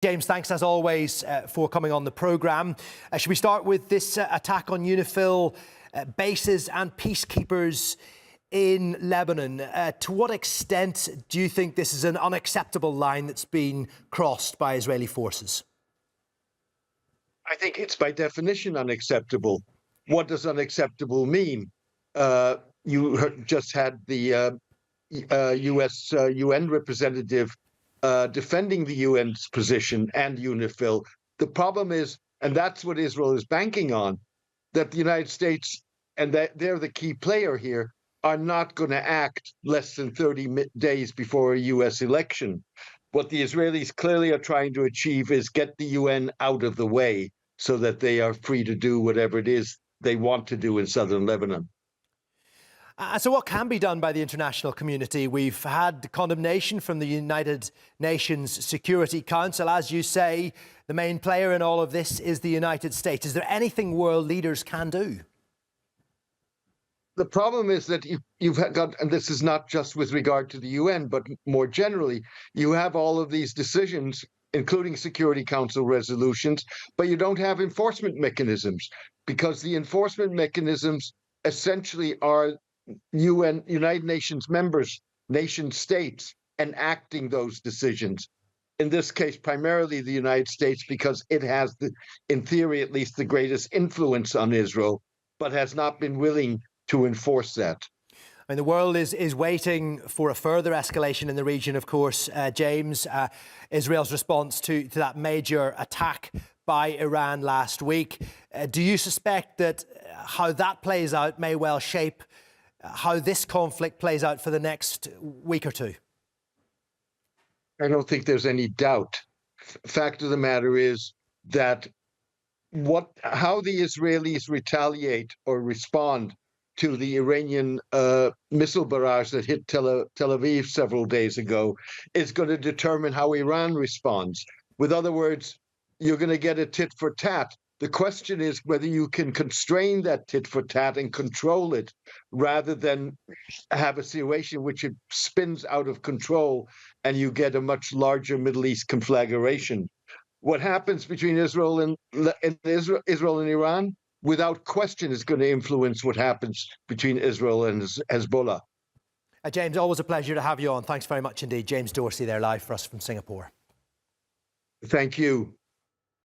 James, thanks as always for coming on the programme. Should we start with this attack on UNIFIL bases and peacekeepers in Lebanon? To what extent do you think this is an unacceptable line that's been crossed by Israeli forces? I think it's by definition unacceptable. What does unacceptable mean? You just had the US UN representative defending the UN's position and UNIFIL. The problem is, and that's what Israel is banking on, that the United States, and they're the key player here, are not going to act less than 30 days before a US election. What the Israelis clearly are trying to achieve is get the UN out of the way so that they are free to do whatever it is they want to do in southern Lebanon. So what can be done by the international community? We've had condemnation from the United Nations Security Council. As you say, the main player in all of this is the United States. Is there anything world leaders can do? The problem is that you've got, and this is not just with regard to the UN, but more generally, you have all of these decisions, including Security Council resolutions, but you don't have enforcement mechanisms, because the enforcement mechanisms essentially are United Nations members, nation states, enacting those decisions. In this case, primarily the United States, because it has, in theory at least, the greatest influence on Israel, but has not been willing to enforce that. I mean, the world is waiting for a further escalation in the region, of course, James. Israel's response to that major attack by Iran last week. Do you suspect that how that plays out may well shape how this conflict plays out for the next week or two? I don't think there's any doubt. Fact of the matter is that how the Israelis retaliate or respond to the Iranian missile barrage that hit Tel Aviv several days ago is going to determine how Iran responds. With other words, you're going to get a tit for tat. The question is whether you can constrain that tit for tat and control it, rather than have a situation which it spins out of control and you get a much larger Middle East conflagration. What happens between Israel and Iran, without question, is going to influence what happens between Israel and Hezbollah. James, always a pleasure to have you on. Thanks very much indeed. James Dorsey there live for us from Singapore. Thank you.